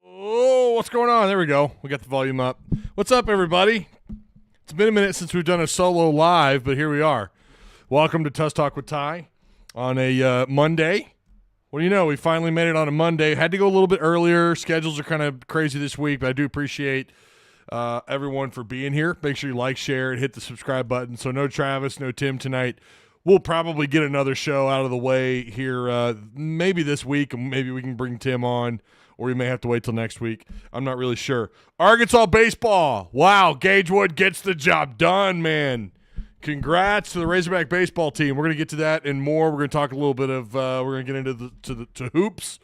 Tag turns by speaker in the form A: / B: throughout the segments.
A: Oh, what's going on? There we go. We got the volume up. What's up, everybody? It's been a minute since we've done a solo live, but here we are. Welcome to Tusk Talk with Ty on a Monday. What do you know? We finally made it on a Monday. Had to go a little bit earlier. Schedules are kind of crazy this week, but I do appreciate everyone for being here. Make sure you like, share, and hit the subscribe button. So no Travis, no Tim tonight. We'll probably get another show out of the way here maybe this week. Maybe we can bring Tim on, or we may have to wait till next week. I'm not really sure. Arkansas baseball. Wow, Gage Wood gets the job done, man. Congrats to the Razorback baseball team. We're going to get to that and more. We're going to talk a little bit of we're going to get into to hoops.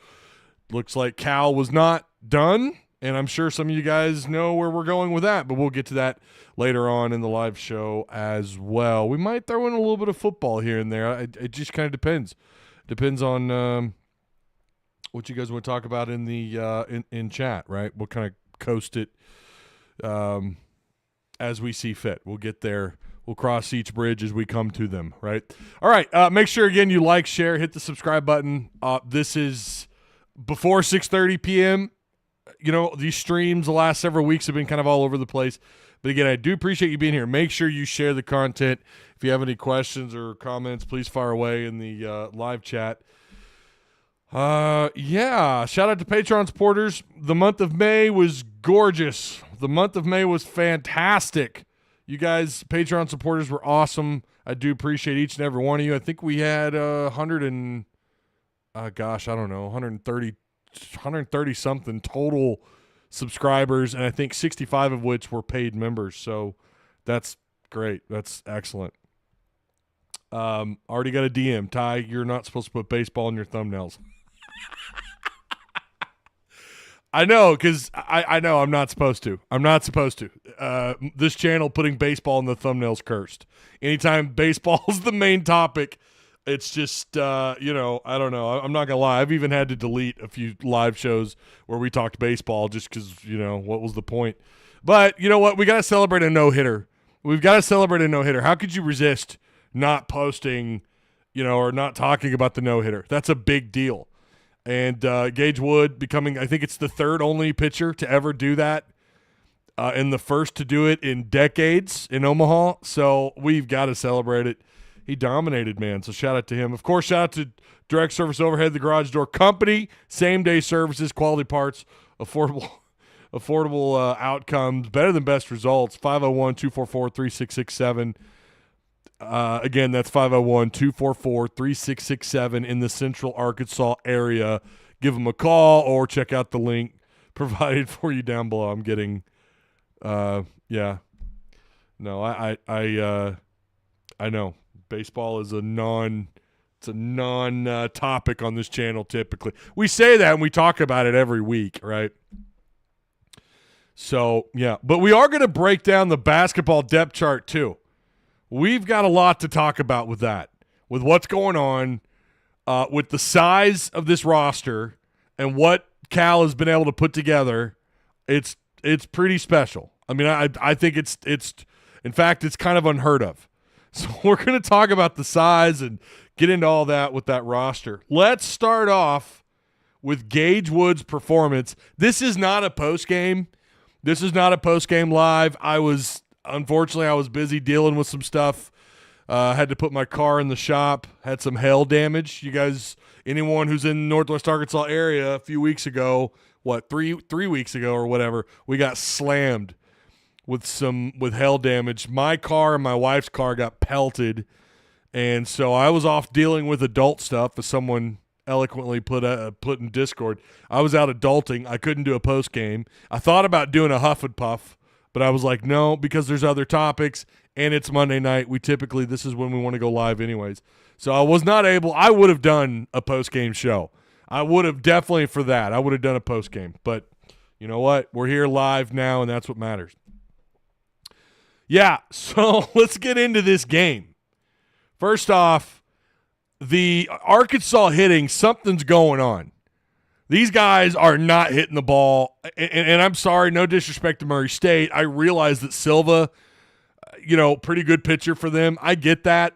A: Looks like Cal was not done, and I'm sure some of you guys know where we're going with that, but we'll get to that later on in the live show as well. We might throw in a little bit of football here and there. It just kind of depends. Depends on what you guys want to talk about in the in chat, right? We'll kind of coast it as we see fit. We'll get there. We'll cross each bridge as we come to them, right? All right. Make sure, again, you like, share, hit the subscribe button. This is before 6:30 p.m. You know, these streams the last several weeks have been kind of all over the place. But, again, I do appreciate you being here. Make sure you share the content. If you have any questions or comments, please fire away in the live chat. Yeah, shout out to Patreon supporters. The month of May was gorgeous. The month of May was fantastic. You guys, Patreon supporters, were awesome. I do appreciate each and every one of you. I think we had 130 something total subscribers, and I think 65 of which were paid members. So that's great. That's excellent. Already got a DM. Ty, you're not supposed to put baseball in your thumbnails. I know, because I know I'm not supposed to. I'm not supposed to. This channel putting baseball in the thumbnails cursed. Anytime baseball is the main topic, it's just, I don't know. I'm not going to lie. I've even had to delete a few live shows where we talked baseball just because, what was the point? But you know what? We got to celebrate a no-hitter. We've got to celebrate a no-hitter. How could you resist not posting, or not talking about the no-hitter? That's a big deal. And Gage Wood becoming, I think it's the third only pitcher to ever do that, and the first to do it in decades in Omaha. So we've got to celebrate it. He dominated, man. So shout out to him. Of course, shout out to Direct Service Overhead, the Garage Door Company, same-day services, quality parts, affordable outcomes, better than best results. 501-244-3667. Again, that's 501-244-3667 in the Central Arkansas area. Give them a call or check out the link provided for you down below. I'm getting, yeah. No, I know baseball is a non-topic on this channel typically. We say that and we talk about it every week, right? So, yeah. But we are going to break down the basketball depth chart too. We've got a lot to talk about with that, with what's going on, with the size of this roster and what Cal has been able to put together. It's pretty special. I mean, I think it's in fact, it's kind of unheard of. So we're going to talk about the size and get into all that with that roster. Let's start off with Gage Wood's performance. This is not a post-game. This is not a post-game live. Unfortunately, I was busy dealing with some stuff. Had to put my car in the shop. Had some hail damage. You guys, anyone who's in Northwest Arkansas area a few weeks ago, three weeks ago or whatever, we got slammed with hail damage. My car and my wife's car got pelted, and so I was off dealing with adult stuff, as someone eloquently put in Discord. I was out adulting. I couldn't do a post game. I thought about doing a huff and puff, but I was like, no, because there's other topics, and it's Monday night. This is when we want to go live anyways. So I was not able. I would have done a post-game show. I would have definitely for that. I would have done a post-game. But you know what? We're here live now, and that's what matters. Yeah, so let's get into this game. First off, the Arkansas hitting, something's going on. These guys are not hitting the ball, and I'm sorry, no disrespect to Murray State. I realize that Silva, pretty good pitcher for them. I get that,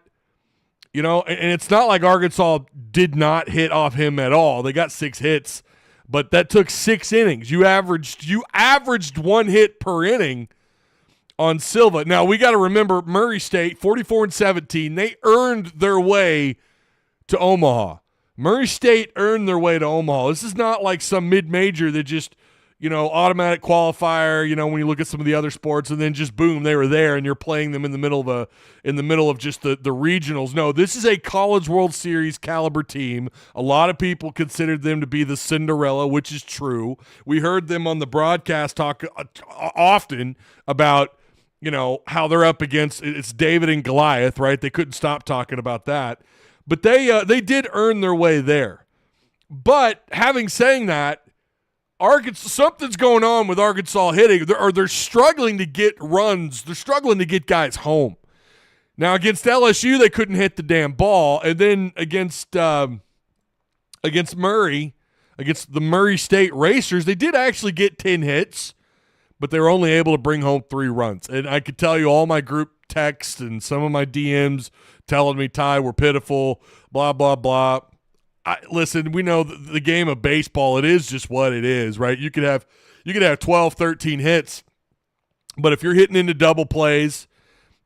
A: and it's not like Arkansas did not hit off him at all. They got 6 hits, But that took 6 innings. You averaged 1 hit per inning on Silva. Now, we got to remember Murray State, 44-17, they earned their way to Omaha. Murray State earned their way to Omaha. This is not like some mid-major that just, automatic qualifier, when you look at some of the other sports, and then just boom, they were there, and you're playing them in the middle of just the regionals. No, this is a College World Series caliber team. A lot of people considered them to be the Cinderella, which is true. We heard them on the broadcast talk often about, how they're up against it's David and Goliath, right? They couldn't stop talking about that. But they did earn their way there. But having saying that, Arkansas, something's going on with Arkansas hitting, or they're struggling to get runs. They're struggling to get guys home. Now, against LSU, they couldn't hit the damn ball. And then against Murray, against the Murray State Racers, they did actually get 10 hits, but they were only able to bring home 3 runs. And I could tell you all my group texts and some of my DMs telling me, Ty, we're pitiful, blah, blah, blah. Listen, we know the game of baseball, it is just what it is, right? You could have 12, 13 hits, but if you're hitting into double plays,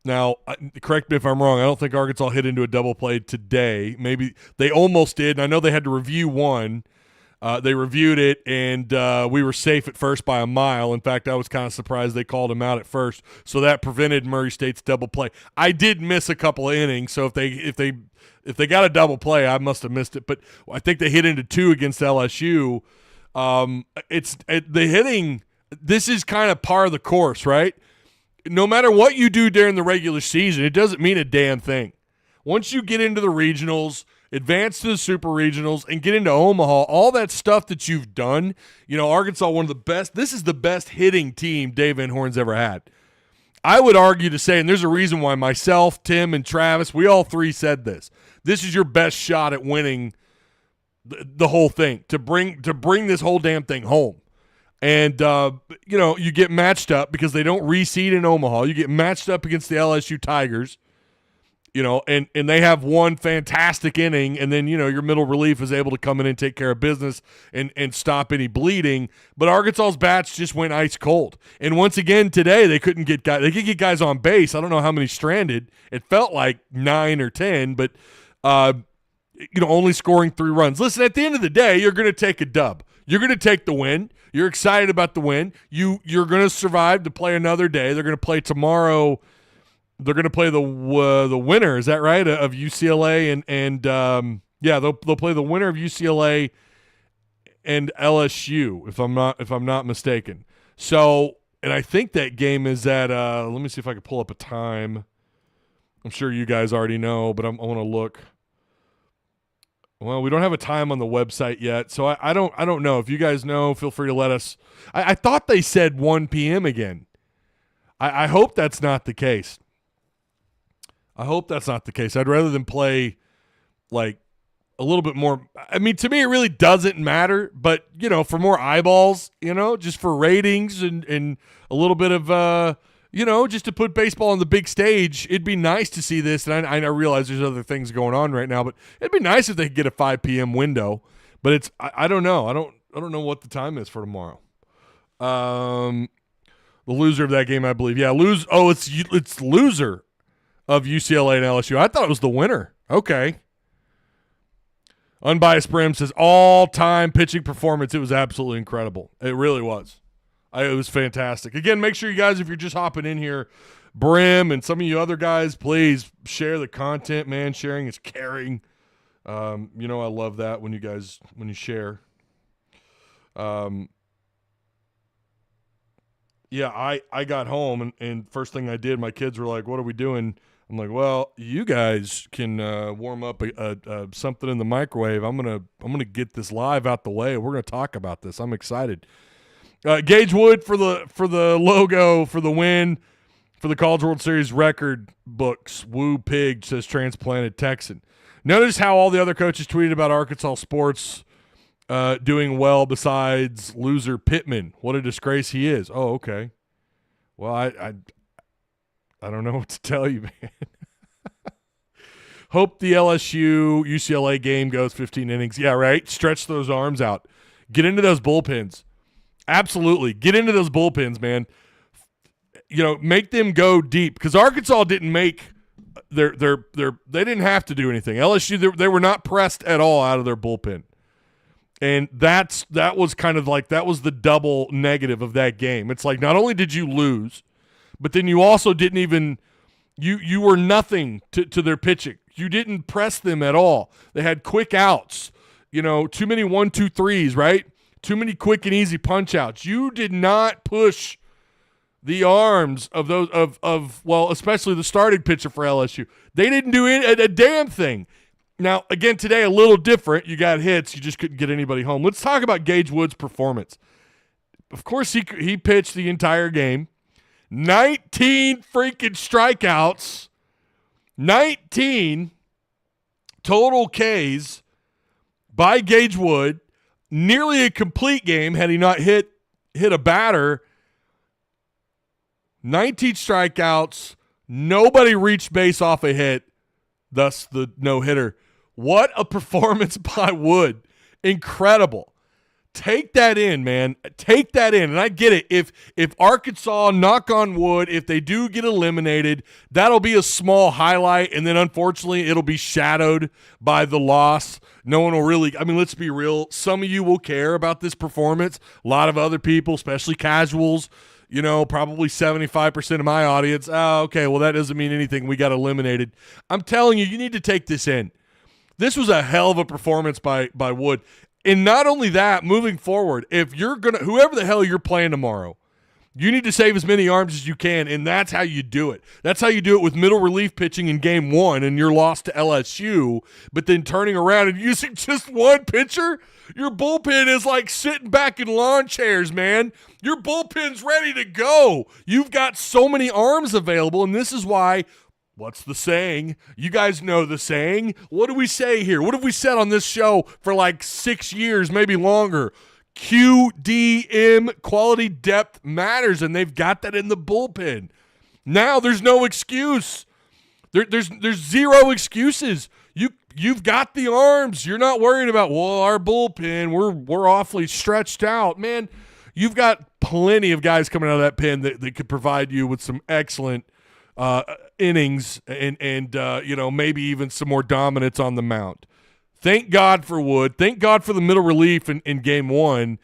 A: now, correct me if I'm wrong, I don't think Arkansas hit into a double play today. Maybe they almost did, and I know they had to review one. They reviewed it, and we were safe at first by a mile. In fact, I was kind of surprised they called him out at first, so that prevented Murray State's double play. I did miss a couple of innings, so if they got a double play, I must have missed it. But I think they hit into 2 against LSU. The hitting. This is kind of par of the course, right? No matter what you do during the regular season, it doesn't mean a damn thing. Once you get into the regionals, advance to the super regionals, and get into Omaha, all that stuff that you've done, Arkansas, one of the best, this is the best hitting team Dave Van Horn's ever had. I would argue to say, and there's a reason why myself, Tim, and Travis, we all 3 said this. This is your best shot at winning the whole thing, to bring this whole damn thing home. And, you get matched up because they don't reseed in Omaha. You get matched up against the LSU Tigers. And they have one fantastic inning, and then, your middle relief is able to come in and take care of business and stop any bleeding. But Arkansas's bats just went ice cold. And once again today, they couldn't get guys. They could get guys on base. I don't know how many stranded. It felt like 9 or 10, but only scoring 3 runs. Listen, at the end of the day, you're going to take a dub. You're going to take the win. You're excited about the win. You're going to survive to play another day. They're going to play tomorrow. They're going to play the winner, is that right, of UCLA and they'll play the winner of UCLA and LSU if I'm not mistaken. So, and I think that game is at let me see if I can pull up a time. I'm sure you guys already know, but I want to look. Well, we don't have a time on the website yet, so I don't know. If you guys know, feel free to let us. I thought they said 1 p.m. again. I hope that's not the case. I'd rather than play like a little bit more. I mean, to me, it really doesn't matter, but, for more eyeballs, just for ratings and a little bit of, just to put baseball on the big stage, it'd be nice to see this. And I realize there's other things going on right now, but it'd be nice if they could get a 5 p.m. window. But I don't know. I don't know what the time is for tomorrow. The loser of that game, I believe. Yeah, it's loser of UCLA and LSU. I thought it was the winner. Okay. Unbiased Brim says, all-time pitching performance. It was absolutely incredible. It really was. It was fantastic. Again, make sure you guys, if you're just hopping in here, Brim and some of you other guys, please share the content, man. Sharing is caring. I love that when you share. I got home, and first thing I did, my kids were like, what are we doing? I'm like, well, you guys can warm up something in the microwave. I'm gonna get this live out the way. We're gonna talk about this. I'm excited. Gage Wood for the logo, for the win, for the College World Series record books. Woo Pig says transplanted Texan. Notice how all the other coaches tweeted about Arkansas sports doing well besides loser Pittman. What a disgrace he is. Oh, okay. Well, I don't know what to tell you, man. Hope the LSU UCLA game goes 15 innings. Yeah, right. Stretch those arms out. Get into those bullpens. Absolutely. Get into those bullpens, man. Make them go deep, because Arkansas didn't make they didn't have to do anything. LSU, they were not pressed at all out of their bullpen. And that was kind of like, that was the double negative of that game. It's like, not only did you lose, but then you also didn't even you were nothing to their pitching. You didn't press them at all. They had quick outs, too many 1-2-3s, right? Too many quick and easy punch outs. You did not push the arms of those especially the starting pitcher for LSU. They didn't do a damn thing. Now, again, today a little different. You got hits. You just couldn't get anybody home. Let's talk about Gage Wood's performance. Of course, he pitched the entire game. 19 freaking strikeouts. 19 total Ks by Gage Wood. Nearly a complete game had he not hit a batter. 19 strikeouts. Nobody reached base off a hit. Thus the no-hitter. What a performance by Wood. Incredible. Take that in, man. Take that in. And I get it. If Arkansas, knock on wood, if they do get eliminated, that'll be a small highlight, and then unfortunately it'll be shadowed by the loss. No one will really – let's be real. Some of you will care about this performance. A lot of other people, especially casuals, probably 75% of my audience. Oh, okay, well, that doesn't mean anything. We got eliminated. I'm telling you, you need to take this in. This was a hell of a performance by Wood. And not only that, moving forward, if you're going to – whoever the hell you're playing tomorrow, you need to save as many arms as you can, and that's how you do it. That's how you do it with middle relief pitching in Game 1 and your loss to LSU, but then turning around and using just one pitcher. Your bullpen is like sitting back in lawn chairs, man. Your bullpen's ready to go. You've got so many arms available, and this is why – what's the saying? You guys know the saying. What do we say here? What have we said on this show for like 6 years, maybe longer? QDM, quality depth matters, and they've got that in the bullpen. Now there's no excuse. There's zero excuses. You've got the arms. You're not worried about, our bullpen, we're awfully stretched out. Man, you've got plenty of guys coming out of that pen that could provide you with some excellent innings and maybe even some more dominance on the mound. Thank God for Wood. Thank God for the middle relief in Game 1.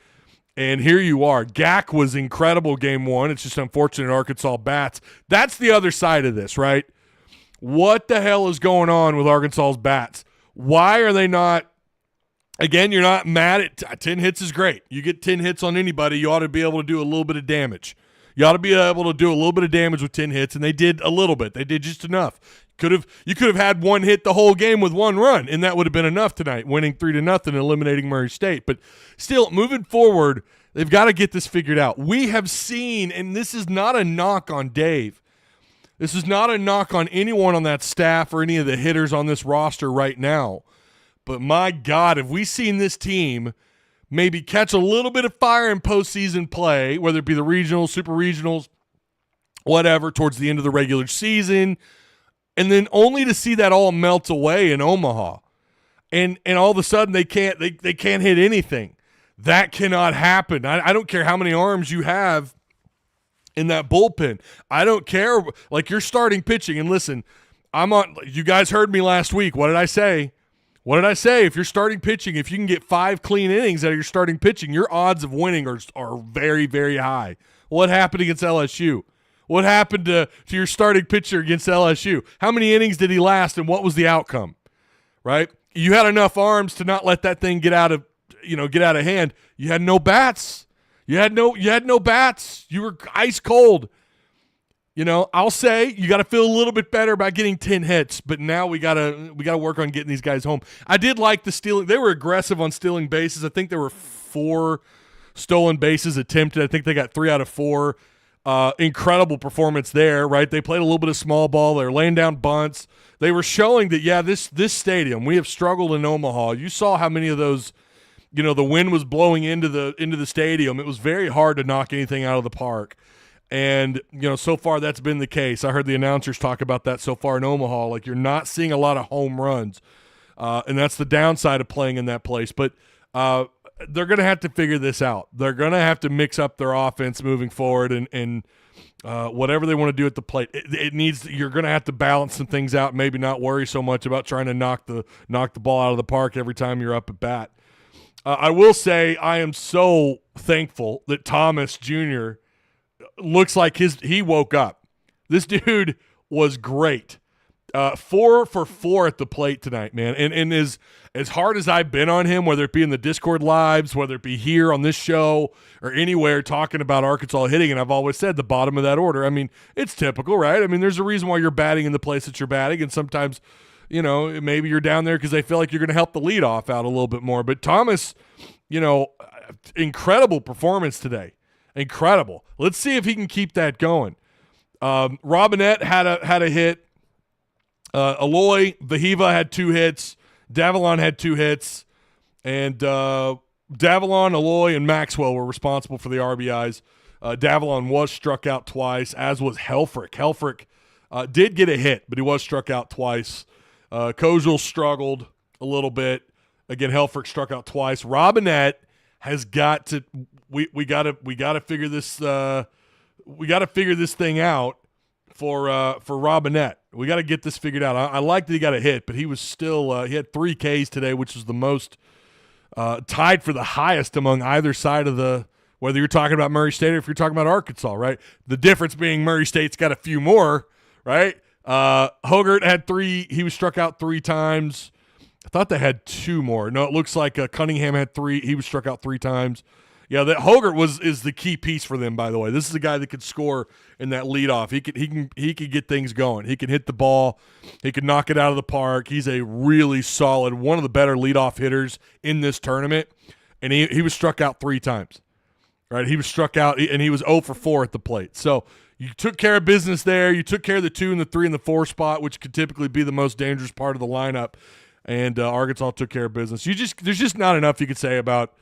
A: And here you are. Gak was incredible Game 1. It's just unfortunate Arkansas bats. That's the other side of this, right? What the hell is going on with Arkansas's bats? Why are they not – again, you're not mad at 10 hits is great. You get 10 hits on anybody, you ought to be able to do a little bit of damage. You ought to be able to do a little bit of damage with 10 hits, and they did a little bit. They did just enough. You could have had one hit the whole game with one run, and that would have been enough tonight, winning 3-0 and eliminating Murray State. But still, moving forward, they've got to get this figured out. We have seen, and this is not a knock on Dave. This is not a knock on anyone on that staff or any of the hitters on this roster right now. But my God, have we seen this team – maybe catch a little bit of fire in postseason play, whether it be the regionals, super regionals, whatever, towards the end of the regular season, and then only to see that all melt away in Omaha. And all of a sudden they can't hit anything. That cannot happen. I don't care how many arms you have in that bullpen. I don't care. Like, you're starting pitching, and listen, you guys heard me last week. What did I say? If you're starting pitching, if you can get 5 clean innings out of your starting pitching, your odds of winning are very, very high. What happened against LSU? What happened to your starting pitcher against LSU? How many innings did he last, and what was the outcome? Right? You had enough arms to not let that thing get out of hand. You had no bats. You had no bats. You were ice cold. I'll say you got to feel a little bit better about getting 10 hits, but now we got to work on getting these guys home. I did like the stealing. They were aggressive on stealing bases. I think there were 4 stolen bases attempted. I think they got 3 out of 4. Incredible performance there, right? They played a little bit of small ball. They were laying down bunts. They were showing that, this stadium, we have struggled in Omaha. You saw how many of those, the wind was blowing into the stadium. It was very hard to knock anything out of the park. And, so far that's been the case. I heard the announcers talk about that so far in Omaha. Like, you're not seeing a lot of home runs. And that's the downside of playing in that place. But they're going to have to figure this out. They're going to have to mix up their offense moving forward and whatever they want to do at the plate. It needs. You're going to have to balance some things out. Maybe not worry so much about trying to knock the ball out of the park every time you're up at bat. I will say I am so thankful that Thomas Jr. looks like he woke up. This dude was great. 4 for 4 at the plate tonight, man. And as hard as I've been on him, whether it be in the Discord lives, whether it be here on this show or anywhere talking about Arkansas hitting, and I've always said the bottom of that order. I mean, it's typical, right? I mean, there's a reason why you're batting in the place that you're batting, and sometimes, maybe you're down there because they feel like you're going to help the leadoff out a little bit more. But Thomas, incredible performance today. Incredible. Let's see if he can keep that going. Robinette had a hit. Aloy Vahiva had 2 hits. Davalon had 2 hits. And Davalon, Aloy, and Maxwell were responsible for the RBIs. Davalon was struck out twice, as was Helfrich. Helfrich did get a hit, but he was struck out twice. Kojal struggled a little bit. Again, Helfrich struck out twice. Robinette has got to we got to figure this thing out for Robinette. We got to get this figured out. I like that he got a hit, but he was still he had 3 Ks today, which was the most tied for the highest among either side of the, whether you're talking about Murray State or if you're talking about Arkansas, right? The difference being Murray State's got a few more, right? Hogert had 3. He was struck out 3 times. I thought they had 2 more. No, it looks like Cunningham had 3. He was struck out 3 times. Yeah, that Hogert is the key piece for them, by the way. This is a guy that could score in that leadoff. He could get things going. He can hit the ball. He can knock it out of the park. He's a really solid, one of the better leadoff hitters in this tournament. And he was struck out 3 times. Right? He was struck out, and he was 0 for 4 at the plate. So you took care of business there. You took care of the 2 and the 3 and the 4 spot, which could typically be the most dangerous part of the lineup. And Arkansas took care of business. There's just not enough you could say about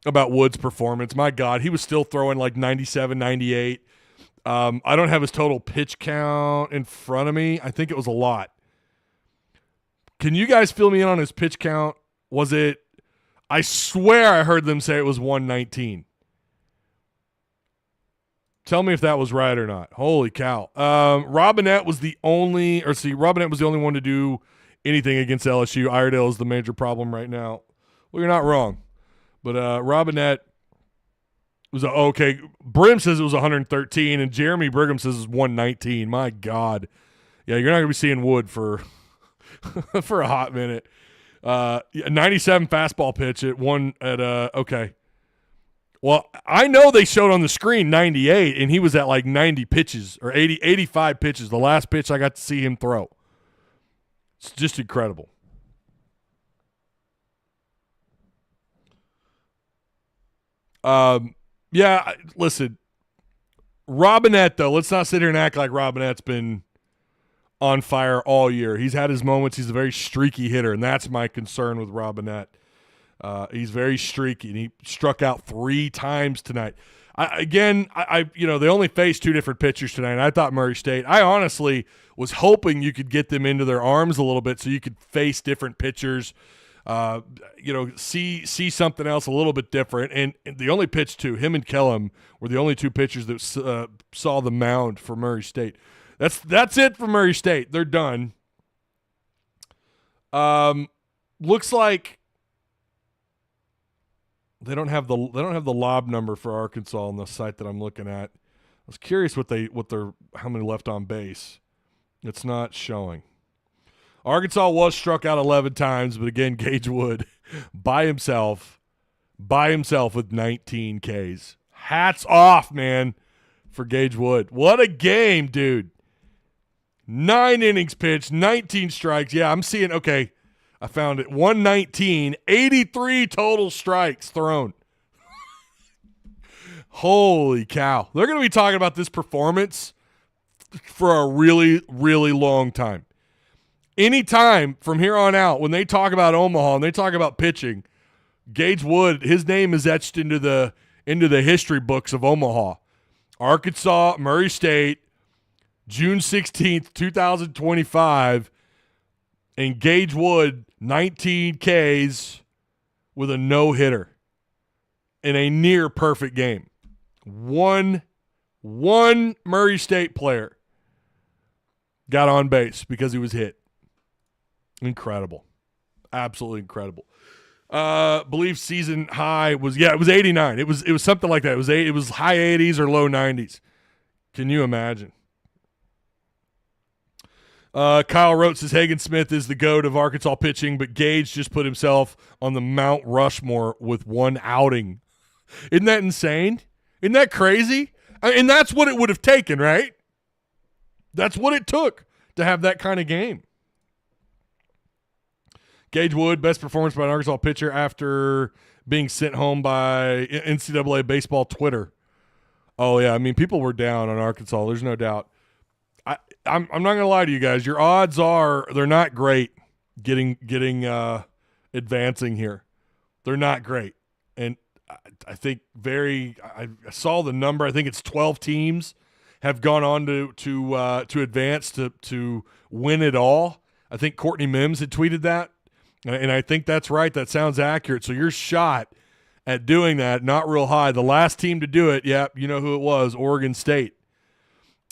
A: Wood's performance. My God, he was still throwing like 97, 98. I don't have his total pitch count in front of me. I think it was a lot. Can you guys fill me in on his pitch count? Was it – I swear I heard them say it was 119. Tell me if that was right or not. Holy cow. Robinette was the only one to do anything against LSU. Iredale is the major problem right now. Well, you're not wrong. But Robinette was okay. Brim says it was 113, and Jeremy Brigham says it's 119. My God. Yeah, you're not going to be seeing Wood for for a hot minute. 97 fastball pitch okay. Well, I know they showed on the screen 98, and he was at like 90 pitches or 85 pitches. The last pitch I got to see him throw. It's just incredible. Yeah, listen, Robinette, though, let's not sit here and act like Robinette's been on fire all year. He's had his moments. He's a very streaky hitter, and that's my concern with Robinette. He's very streaky, and he struck out 3 times tonight. They only faced 2 different pitchers tonight, and I thought Murray State, I honestly was hoping you could get them into their arms a little bit so you could face different pitchers, see something else a little bit different. And the only pitch to him and Kellum were the only 2 pitchers that saw the mound for Murray State. That's it for Murray State. They're done. Looks like they don't have the lob number for Arkansas on the site that I'm looking at. I was curious how many left on base. It's not showing. Arkansas was struck out 11 times, but again, Gage Wood by himself with 19 Ks. Hats off, man, for Gage Wood. What a game, dude. 9 innings pitched, 19 strikes. Yeah, I'm seeing, okay, I found it. 119, 83 total strikes thrown. Holy cow. They're going to be talking about this performance for a really, really long time. Anytime from here on out, when they talk about Omaha and they talk about pitching, Gage Wood, his name is etched into the history books of Omaha. Arkansas, Murray State, June 16th, 2025, and Gage Wood, 19 Ks with a no-hitter. in a near perfect game. One Murray State player got on base because he was hit. Incredible. Absolutely incredible. Believe season high was, it was 89. It was something like that. It was high 80s or low 90s. Can you imagine? Kyle wrote, says Hagen Smith is the GOAT of Arkansas pitching, but Gage just put himself on the Mount Rushmore with one outing. Isn't that insane? Isn't that crazy? And that's what it would have taken, right? That's what it took to have that kind of game. Gage Wood, best performance by an Arkansas pitcher after being sent home by NCAA baseball Twitter. Oh, yeah. I mean, people were down on Arkansas. There's no doubt. I'm not going to lie to you guys. Your odds are they're not great getting advancing here. They're not great. And I think I saw the number. I think it's 12 teams have gone on to advance to win it all. I think Courtney Mims had tweeted that, and I think that's right. That sounds accurate. So your shot at doing that, not real high. The last team to do it, you know who it was, Oregon State.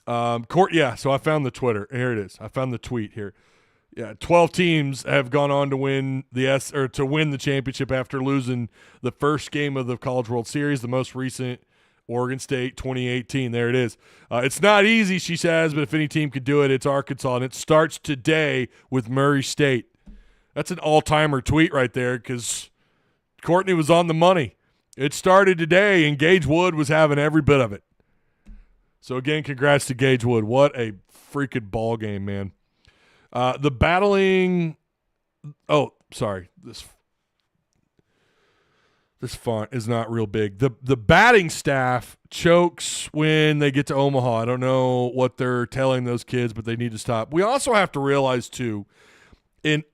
A: So I found the Twitter. Here it is. I found the tweet here. Yeah, 12 teams have gone on to win to win the championship after losing the first game of the College World Series, the most recent Oregon State 2018. There it is. It's not easy, she says, but if any team could do it, it's Arkansas, and it starts today with Murray State. That's an all-timer tweet right there because Courtney was on the money. It started today, and Gage Wood was having every bit of it. So, again, congrats to Gage Wood. What a freaking ball game, man. The battling – this font is not real big. The batting staff chokes when they get to Omaha. I don't know what they're telling those kids, but they need to stop. We also have to realize, too, and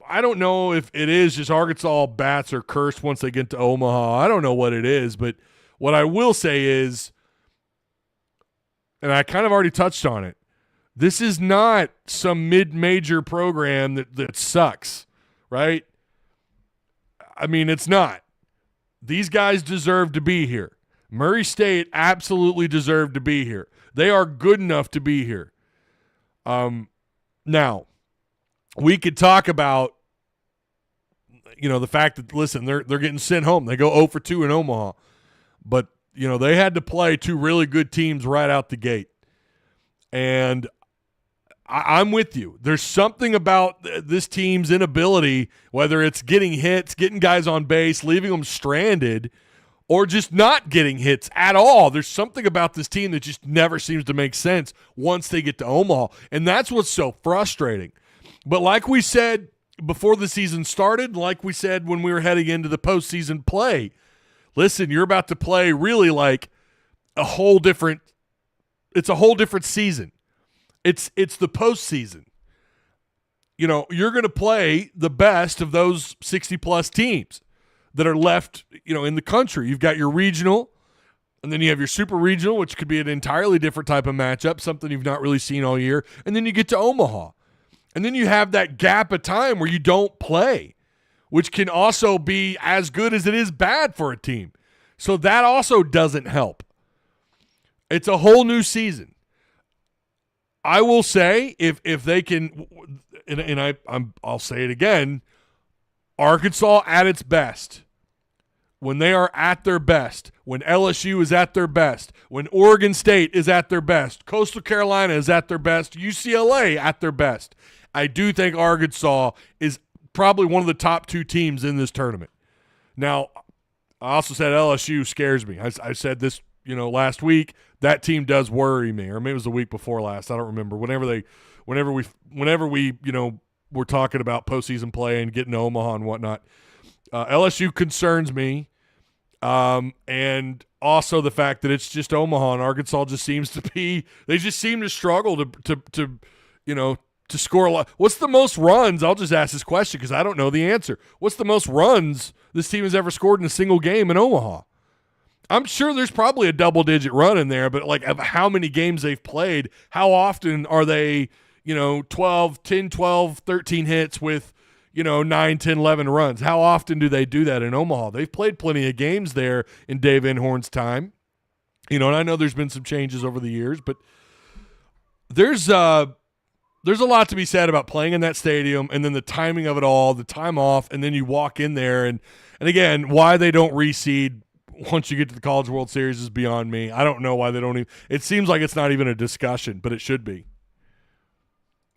A: I don't know if it is just Arkansas bats are cursed once they get to Omaha. I don't know what it is, but what I will say is – and I kind of already touched on it. This is not some mid-major program that sucks, right? I mean, it's not. These guys deserve to be here. Murray State absolutely deserved to be here. They are good enough to be here. Now, we could talk about, the fact that, listen, they're getting sent home. They go 0 for 2 in Omaha. But they had to play two really good teams right out the gate. And I'm with you. There's something about this team's inability, whether it's getting hits, getting guys on base, leaving them stranded, or just not getting hits at all. There's something about this team that just never seems to make sense once they get to Omaha. And that's what's so frustrating. But like we said before the season started, like we said when we were heading into the postseason play, listen, you're about to play really like it's a whole different season. It's the postseason. You're going to play the best of those 60-plus teams that are left, in the country. You've got your regional, and then you have your super regional, which could be an entirely different type of matchup, something you've not really seen all year. And then you get to Omaha. And then you have that gap of time where you don't play, which can also be as good as it is bad for a team. So that also doesn't help. It's a whole new season. I will say, if they can, I'll say it again, Arkansas at its best, when they are at their best, when LSU is at their best, when Oregon State is at their best, Coastal Carolina is at their best, UCLA at their best, I do think Arkansas is probably one of the top two teams in this tournament. Now, I also said LSU scares me. I said this, last week. That team does worry me, or maybe it was the week before last. I don't remember. Whenever we we're talking about postseason play and getting to Omaha and whatnot, LSU concerns me, and also the fact that it's just Omaha and Arkansas just seems to be. They just seem to struggle to score a lot. What's the most runs? I'll just ask this question because I don't know the answer. What's the most runs this team has ever scored in a single game in Omaha? I'm sure there's probably a double-digit run in there, but like of how many games they've played, how often are they, 12, 13 hits with, 9, 10, 11 runs. How often do they do that in Omaha? They've played plenty of games there in Dave Inhorn's time. And I know there's been some changes over the years, but there's a lot to be said about playing in that stadium and then the timing of it all, the time off, and then you walk in there. And again, why they don't reseed once you get to the College World Series is beyond me. I don't know why they don't even – it seems like it's not even a discussion, but it should be.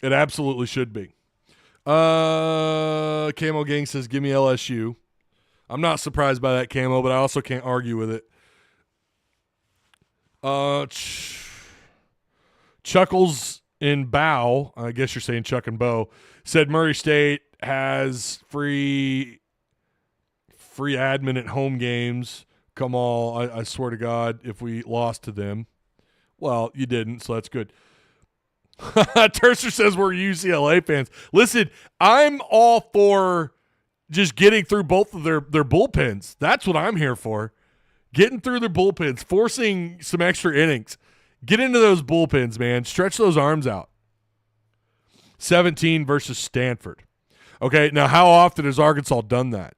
A: It absolutely should be. Camo Gang says, give me LSU. I'm not surprised by that, Camo, but I also can't argue with it. Chuckles in Bow, I guess you're saying Chuck and Bo, said Murray State has free admin at home games. Come on, I swear to God, if we lost to them. Well, you didn't, so that's good. Tercer says we're UCLA fans. Listen, I'm all for just getting through both of their bullpens. That's what I'm here for. Getting through their bullpens, forcing some extra innings. Get into those bullpens, man. Stretch those arms out. 17 versus Stanford. Okay, now how often has Arkansas done that?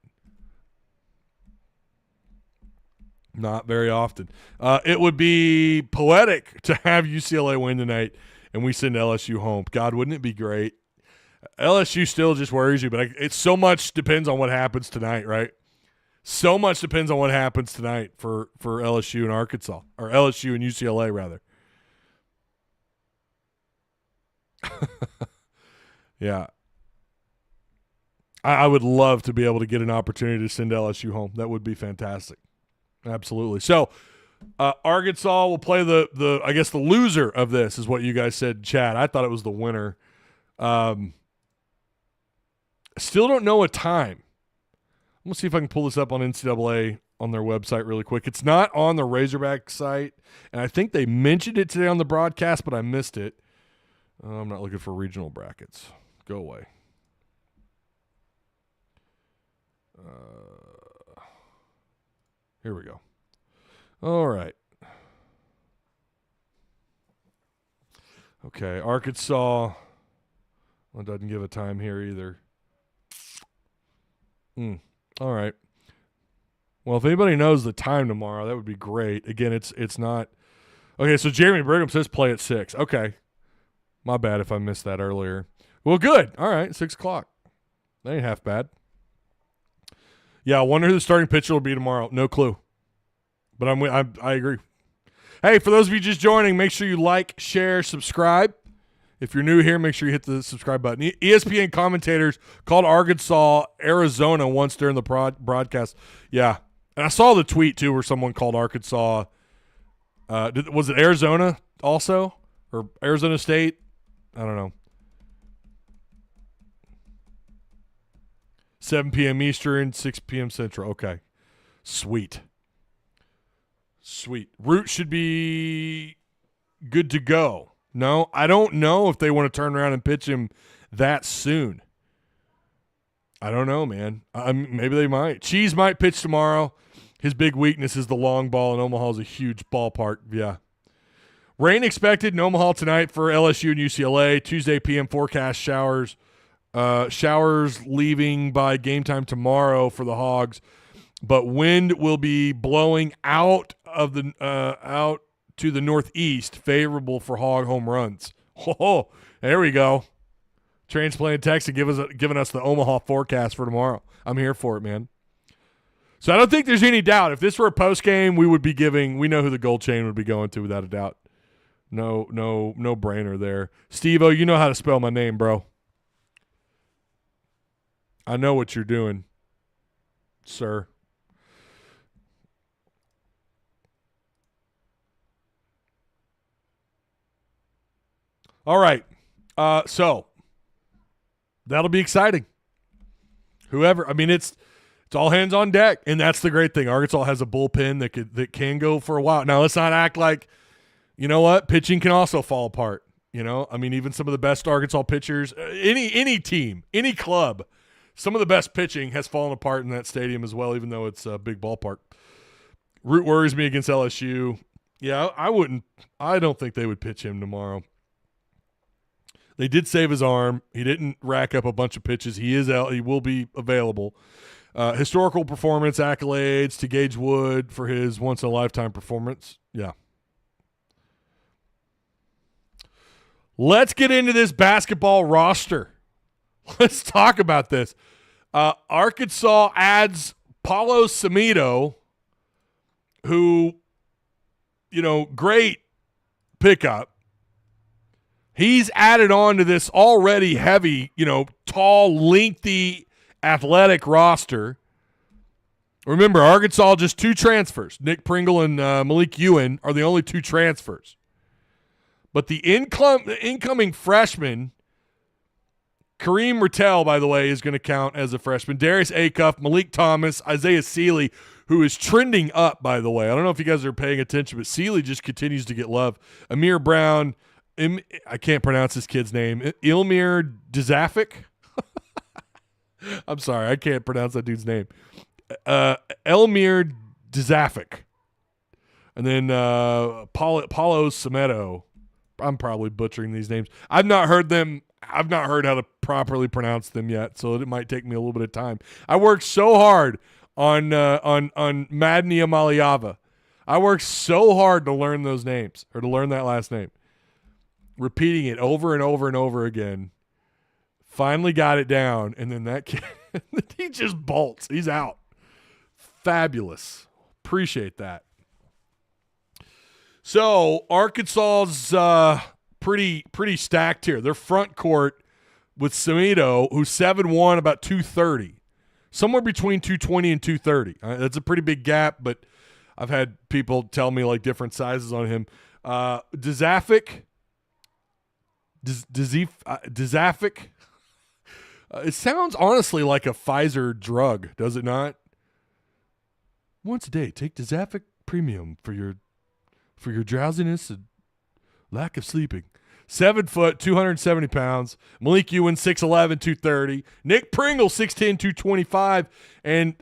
A: Not very often. It would be poetic to have UCLA win tonight and we send LSU home. God, wouldn't it be great? LSU still just worries you, but it so much depends on what happens tonight, right? So much depends on what happens tonight for LSU and Arkansas, or LSU and UCLA, rather. Yeah. I would love to be able to get an opportunity to send LSU home. That would be fantastic. Absolutely. So, Arkansas will play the I guess the loser of this is what you guys said in chat. I thought it was the winner. Still don't know a time. I'm going to see if I can pull this up on NCAA on their website really quick. It's not on the Razorback site, and I think they mentioned it today on the broadcast, but I missed it. I'm not looking for regional brackets. Go away. Here we go. All right. Okay, Arkansas. Well, it doesn't give a time here either. All right. Well, if anybody knows the time tomorrow, that would be great. Again, it's not. Okay, so Jeremy Brigham says play at 6. Okay. My bad if I missed that earlier. Well, good. All right, 6 o'clock. That ain't half bad. Yeah, I wonder who the starting pitcher will be tomorrow. No clue. But I agree. Hey, for those of you just joining, make sure you like, share, subscribe. If you're new here, make sure you hit the subscribe button. ESPN commentators called Arkansas Arizona once during the broadcast. Yeah. And I saw the tweet, too, where someone called Arkansas. Was it Arizona also? Or Arizona State? I don't know. 7 p.m. Eastern, 6 p.m. Central. Okay. Sweet. Root should be good to go. No, I don't know if they want to turn around and pitch him that soon. I don't know, man. Maybe they might. Cheese might pitch tomorrow. His big weakness is the long ball, and Omaha is a huge ballpark. Yeah. Rain expected in Omaha tonight for LSU and UCLA. Tuesday p.m. forecast showers. Showers leaving by game time tomorrow for the Hogs. But wind will be blowing out to the northeast, favorable for Hog home runs. Oh, there we go. Transplant text and giving us the Omaha forecast for tomorrow. I'm here for it, man. So I don't think there's any doubt. If this were a post game, we know who the gold chain would be going to without a doubt. No brainer there. Steve-O, you know how to spell my name, bro. I know what you're doing, sir. All right. So that'll be exciting. It's all hands on deck, and that's the great thing. Arkansas has a bullpen that can go for a while. Now, let's not act like, you know what, pitching can also fall apart. Even some of the best Arkansas pitchers, any team, any club, some of the best pitching has fallen apart in that stadium as well, even though it's a big ballpark. Root worries me against LSU. Yeah, I don't think they would pitch him tomorrow. They did save his arm. He didn't rack up a bunch of pitches. He is out. He will be available. Historical performance accolades to Gage Wood for his once-in-a-lifetime performance. Yeah. Let's get into this basketball roster. Let's talk about this. Arkansas adds Paulo Samido, who, great pickup. He's added on to this already heavy, tall, lengthy, athletic roster. Remember, Arkansas just 2 transfers. Nick Pringle and Malik Ewan are the only 2 transfers. But the incoming freshman, Kareem Rattel, by the way, is going to count as a freshman. Darius Acuff, Malik Thomas, Isaiah Sealy, who is trending up, by the way. I don't know if you guys are paying attention, but Sealy just continues to get love. Amir Brown, I can't pronounce this kid's name. Ilmir Dzafic. I'm sorry, I can't pronounce that dude's name. Elmir Dzafic. And then Paulo Samido. I'm probably butchering these names. I've not heard how to properly pronounce them yet, so it might take me a little bit of time. I worked so hard on Madnia Maliava. I worked so hard to learn those names, or to learn that last name. Repeating it over and over and over again. Finally got it down, and then that kid, he just bolts. He's out. Fabulous. Appreciate that. So Arkansas's pretty stacked here. Their front court with Samido, who's 7'1", about 230. Somewhere between 220 and 230. That's a pretty big gap, but I've had people tell me like different sizes on him. Dzafic. It sounds honestly like a Pfizer drug, does it not? Once a day, take Dzafic Premium for your drowsiness and lack of sleeping. 7 foot, 270 pounds. Malik Ewan, 6'11", 230. Nick Pringle, 6'10", 225. And,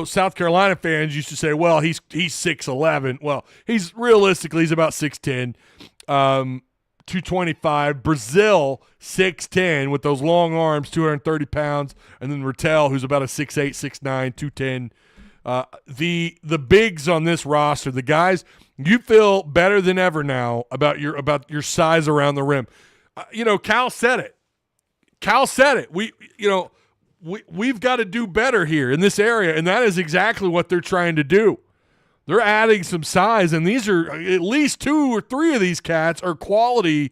A: South Carolina fans used to say, well, he's 6'11". Well, he's about 6'10", 225. Brazil, 6'10", with those long arms, 230 pounds. And then Rattel, who's about a 6'8", 6'9", 210. The bigs on this roster, the guys, you feel better than ever now about your size around the rim. Cal said it. We've got to do better here in this area, and that is exactly what they're trying to do. They're adding some size, and these are at least 2 or 3 of these cats are quality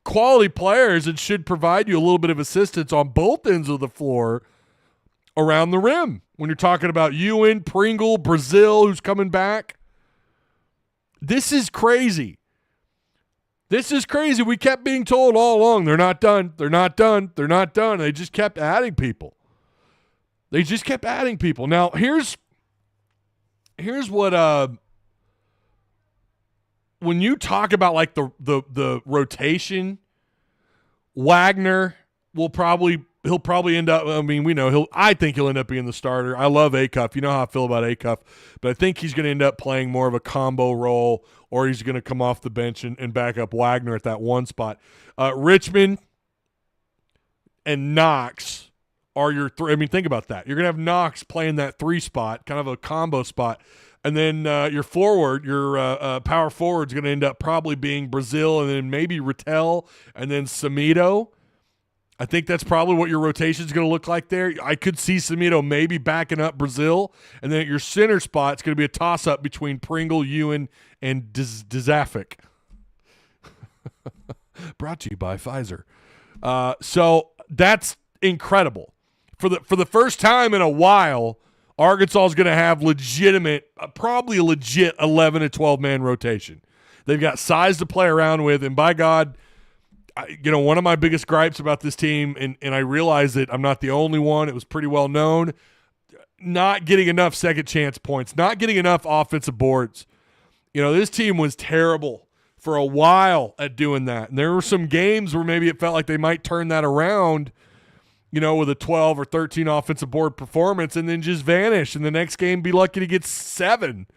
A: players and should provide you a little bit of assistance on both ends of the floor around the rim. When you're talking about Ewan, Pringle, Brazil, who's coming back. This is crazy. We kept being told all along, they're not done. They just kept adding people. Now, here's what when you talk about like the rotation, Wagner he'll probably end up, I think he'll end up being the starter. I love Acuff. You know how I feel about Acuff. But I think he's going to end up playing more of a combo role, or he's going to come off the bench and back up Wagner at that one spot. Richmond and Knox are your three. Think about that. You're going to have Knox playing that 3 spot, kind of a combo spot. And then your power forward is going to end up probably being Brazil, and then maybe Rattel, and then Samido. I think that's probably what your rotation is going to look like there. I could see Samido maybe backing up Brazil, and then at your center spot, it's going to be a toss-up between Pringle, Ewan, and Dzafic. Brought to you by Pfizer. So that's incredible. For the first time in a while, Arkansas is going to have probably a legit 11 to 12-man rotation. They've got size to play around with, and by God, one of my biggest gripes about this team, and I realize that I'm not the only one, it was pretty well known, not getting enough second chance points, not getting enough offensive boards. This team was terrible for a while at doing that. And there were some games where maybe it felt like they might turn that around, with a 12 or 13 offensive board performance and then just vanish. And the next game be lucky to get 7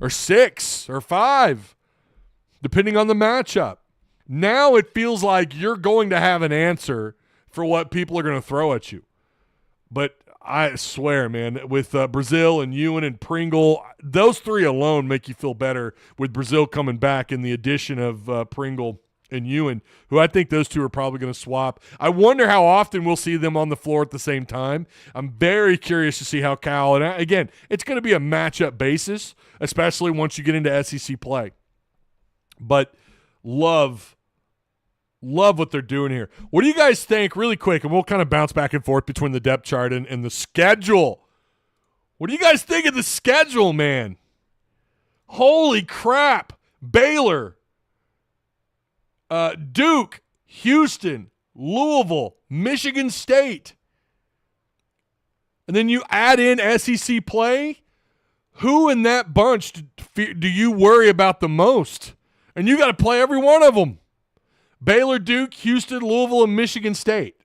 A: or 6 or 5, depending on the matchup. Now it feels like you're going to have an answer for what people are going to throw at you. But I swear, man, with Brazil and Ewan and Pringle, those three alone make you feel better with Brazil coming back and the addition of Pringle and Ewan, who I think those two are probably going to swap. I wonder how often we'll see them on the floor at the same time. I'm very curious to see how Cal, and again, it's going to be a matchup basis, especially once you get into SEC play. But love what they're doing here. What do you guys think, really quick, and we'll kind of bounce back and forth between the depth chart and the schedule. What do you guys think of the schedule, man? Holy crap. Baylor, Duke, Houston, Louisville, Michigan State. And then you add in SEC play. Who in that bunch do you worry about the most? And you got to play every one of them. Baylor, Duke, Houston, Louisville, and Michigan State.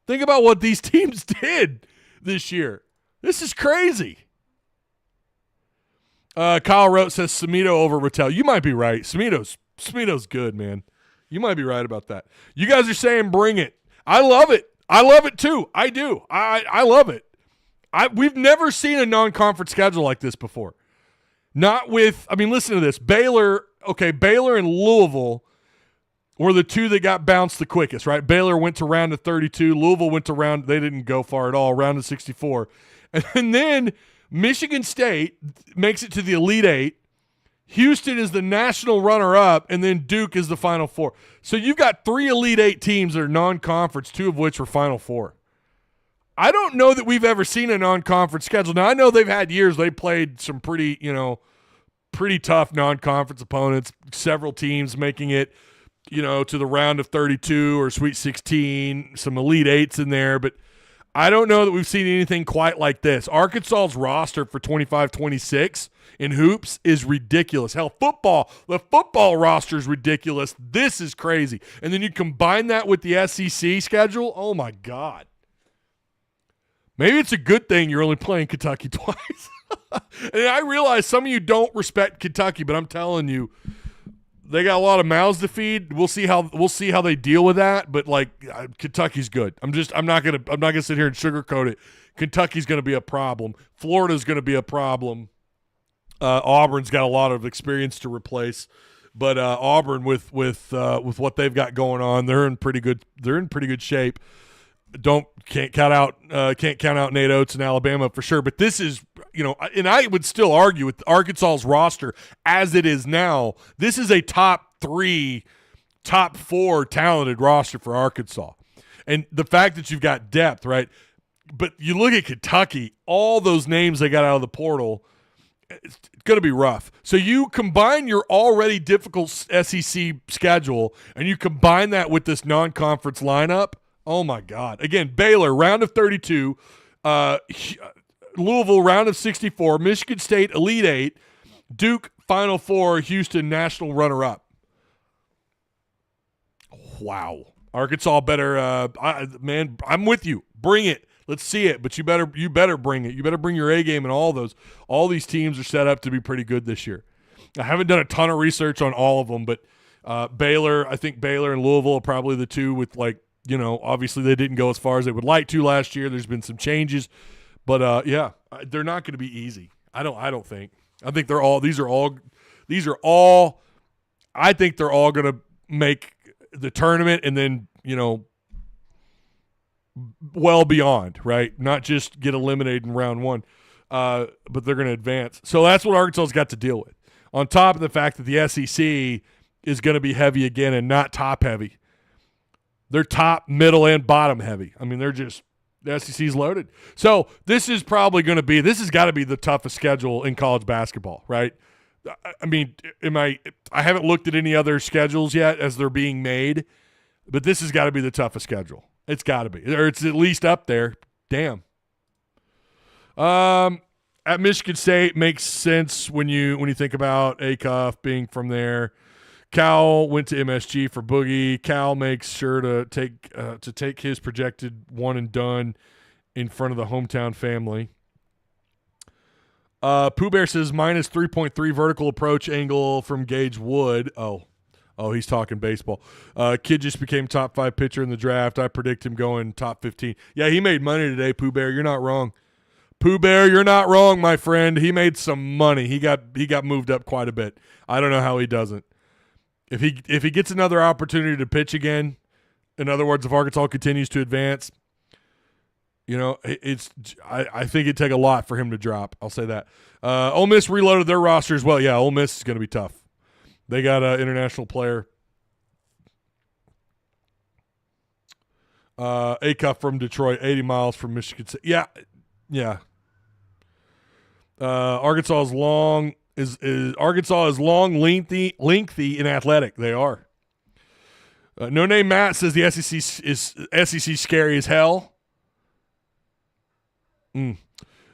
A: Think about what these teams did this year. This is crazy. Kyle Rote says Samito over Rattel. You might be right. Samito's good, man. You might be right about that. You guys are saying bring it. I love it. I love it too. I do. I love it. We've never seen a non-conference schedule like this before. Not with, listen to this. Baylor and Louisville were the two that got bounced the quickest, right? Baylor went to round of 32. Louisville went to they didn't go far at all, round of 64. And then Michigan State makes it to the Elite Eight. Houston is the national runner-up, and then Duke is the Final Four. So you've got 3 Elite Eight teams that are non-conference, 2 of which were Final Four. I don't know that we've ever seen a non-conference schedule. Now, I know they've had years they played some pretty tough non-conference opponents, several teams making it, to the round of 32 or Sweet 16, some Elite Eights in there, but I don't know that we've seen anything quite like this. Arkansas's roster for 25-26 in hoops is ridiculous. Hell, the football roster is ridiculous. This is crazy. And then you combine that with the SEC schedule, oh my God. Maybe it's a good thing you're only playing Kentucky twice. And I realize some of you don't respect Kentucky, but I'm telling you, they got a lot of mouths to feed. We'll see how they deal with that. But Kentucky's good. I'm not gonna sit here and sugarcoat it. Kentucky's gonna be a problem. Florida's gonna be a problem. Auburn's got a lot of experience to replace, but Auburn with what they've got going on, they're in pretty good shape. Can't count out Nate Oates and Alabama for sure. But this is, and I would still argue with Arkansas's roster as it is now, this is a top 3, top 4 talented roster for Arkansas. And the fact that you've got depth, right? But you look at Kentucky, all those names they got out of the portal, it's going to be rough. So you combine your already difficult SEC schedule and you combine that with this non-conference lineup. Oh, my God. Again, Baylor, round of 32. Louisville, round of 64. Michigan State, Elite Eight. Duke, Final Four. Houston, national runner-up. Wow. Arkansas better man, I'm with you. Bring it. Let's see it. But you better bring it. You better bring your A game and all those. All these teams are set up to be pretty good this year. I haven't done a ton of research on all of them, but Baylor, I think Baylor and Louisville are probably the two with obviously they didn't go as far as they would like to last year. There's been some changes, but they're not going to be easy. I don't think. I think these are all I think they're all going to make the tournament and then, well beyond, right? Not just get eliminated in round 1, but they're going to advance. So that's what Arkansas's got to deal with. On top of the fact that the SEC is going to be heavy again and not top heavy. They're top, middle, and bottom heavy. The SEC's loaded. So this has got to be the toughest schedule in college basketball, right? I haven't looked at any other schedules yet as they're being made, but this has got to be the toughest schedule. It's got to be, or it's at least up there. Damn. At Michigan State makes sense when you think about Acuff being from there. Cal went to MSG for Boogie. Cal makes sure to take his projected one and done in front of the hometown family. Pooh Bear says minus 3.3 vertical approach angle from Gage Wood. Oh, Oh, he's talking baseball. Kid just became top 5 pitcher in the draft. I predict him going top 15. Yeah, he made money today, Pooh Bear. You're not wrong. Pooh Bear, you're not wrong, my friend. He made some money. He got moved up quite a bit. I don't know how he doesn't. If he gets another opportunity to pitch again, in other words, if Arkansas continues to advance, I think it'd take a lot for him to drop. I'll say that. Ole Miss reloaded their roster as well. Yeah, Ole Miss is going to be tough. They got an international player. Acuff from Detroit, 80 miles from Michigan State. Yeah. Arkansas is long, lengthy, and athletic. They are. No Name Matt says the SEC scary as hell.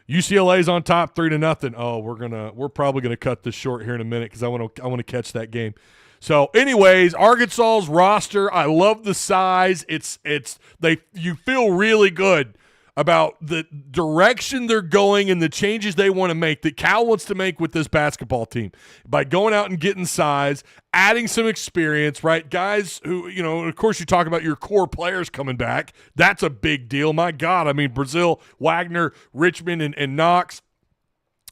A: UCLA's on top 3-0. Oh, we're probably gonna cut this short here in a minute because I want to catch that game. So, anyways, Arkansas's roster, I love the size. You feel really good about the direction they're going and the changes they want to make, that Cal wants to make with this basketball team by going out and getting size, adding some experience, right? Guys who, of course you talk about your core players coming back. That's a big deal. My God, I mean, Brazile, Wagner, Richmond, and Knox.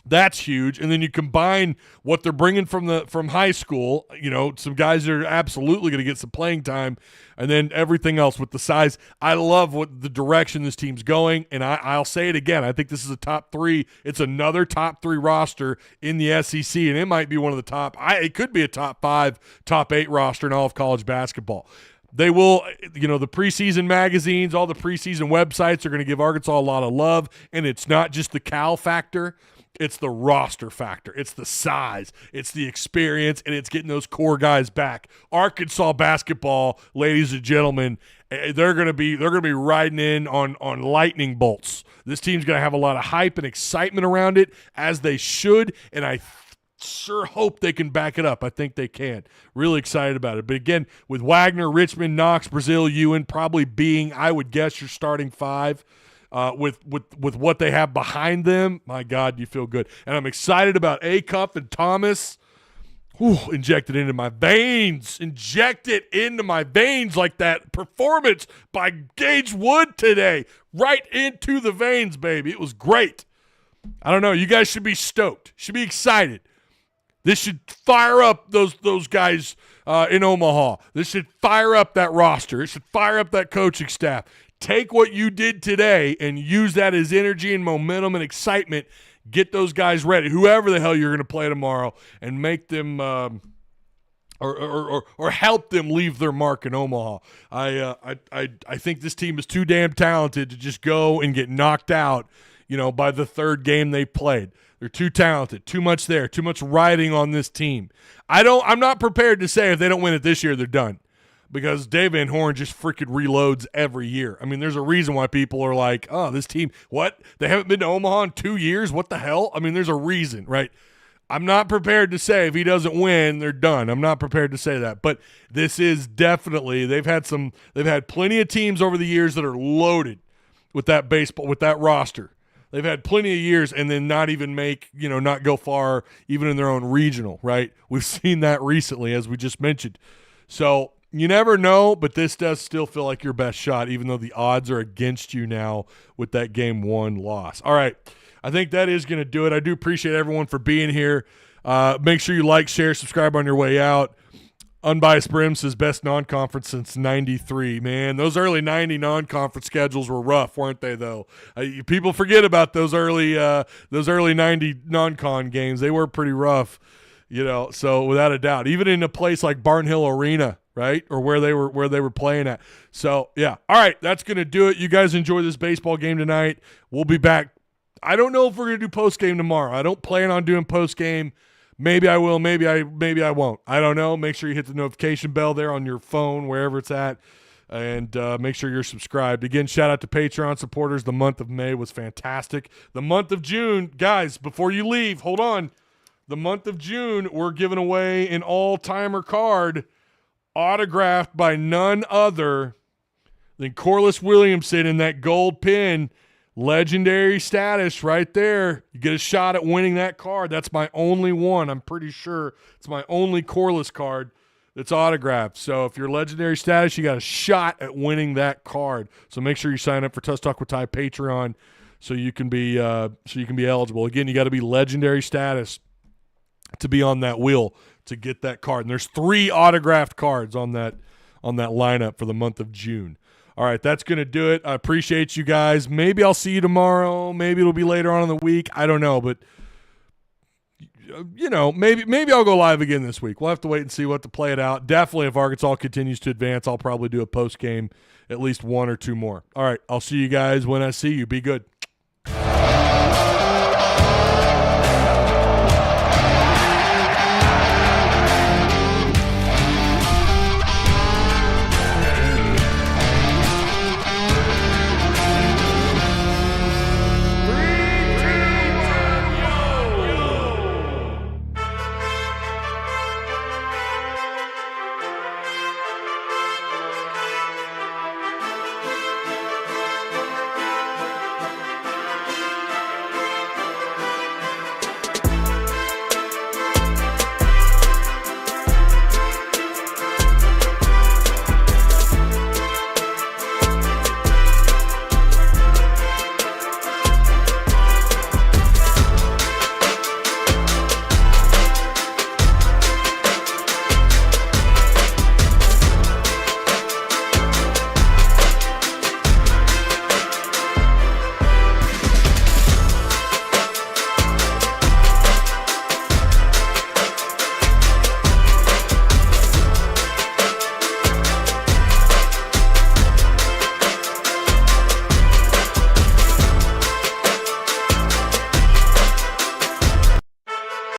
A: That's huge. And then you combine what they're bringing from high school, some guys that are absolutely going to get some playing time, and then everything else with the size. I love what the direction this team's going, and I'll say it again. I think this is a top 3. It's another top 3 roster in the SEC, and it might be one of the top. It could be a top 5, top 8 roster in all of college basketball. They will, the preseason magazines, all the preseason websites are going to give Arkansas a lot of love, and it's not just the Cal factor. It's the roster factor. It's the size. It's the experience, and it's getting those core guys back. Arkansas basketball, ladies and gentlemen, they're going to be riding in on lightning bolts. This team's going to have a lot of hype and excitement around it, as they should, and I sure hope they can back it up. I think they can. Really excited about it. But again, with Wagner, Richmond, Knox, Brazile, Ewan probably being, I would guess, your starting 5. With what they have behind them, my God, you feel good. And I'm excited about Acuff and Thomas. Inject it into my veins. Inject it into my veins like that performance by Gage Wood today. Right into the veins, baby. It was great. I don't know. You guys should be stoked. Should be excited. This should fire up those guys in Omaha. This should fire up that roster. It should fire up that coaching staff. Take what you did today and use that as energy and momentum and excitement. Get those guys ready, whoever the hell you're going to play tomorrow, and make them or help them leave their mark in Omaha. I think this team is too damn talented to just go and get knocked out, by the third game they played. They're too talented, too much there, too much riding on this team. I'm not prepared to say if they don't win it this year, they're done. Because Dave Van Horn just freaking reloads every year. I mean, there's a reason why people are like, oh, this team, what? They haven't been to Omaha in 2 years? What the hell? I mean, there's a reason, right? I'm not prepared to say if he doesn't win, they're done. I'm not prepared to say that. But this is definitely, they've had plenty of teams over the years that are loaded with that baseball, with that roster. They've had plenty of years and then not even not go far even in their own regional, right? We've seen that recently, as we just mentioned. So, you never know, but this does still feel like your best shot, even though the odds are against you now with that Game 1 loss. All right, I think that is going to do it. I do appreciate everyone for being here. Make sure you like, share, subscribe on your way out. Unbiased Brim says best non-conference since 93. Man, those early 90 non-conference schedules were rough, weren't they, though? People forget about those early 90 non-con games. They were pretty rough, so without a doubt. Even in a place like Barnhill Arena, right? Or where they were playing at. So, yeah. All right, that's going to do it. You guys enjoy this baseball game tonight. We'll be back. I don't know if we're going to do post-game tomorrow. I don't plan on doing post-game. Maybe I will. Maybe I won't. I don't know. Make sure you hit the notification bell there on your phone, wherever it's at, and make sure you're subscribed. Again, shout out to Patreon supporters. The month of May was fantastic. The month of June, guys, before you leave, hold on. The month of June, we're giving away an all-timer card autographed by none other than Corliss Williamson in that gold pin. Legendary status right there. You get a shot at winning that card. That's my only one. I'm pretty sure it's my only Corliss card. It's autographed. So if you're legendary status, you got a shot at winning that card. So make sure you sign up for Tusk Talk with Ty Patreon so you can be eligible. Again, you got to be legendary status to be on that wheel to get that card. And there's 3 autographed cards on that lineup for the month of June. All right, that's going to do it. I appreciate you guys. Maybe I'll see you tomorrow. Maybe it'll be later on in the week. I don't know, but maybe I'll go live again this week. We'll have to wait and see what to play it out. Definitely, if Arkansas continues to advance, I'll probably do a post game, at least 1 or 2 more. All right, I'll see you guys when I see you. Be good.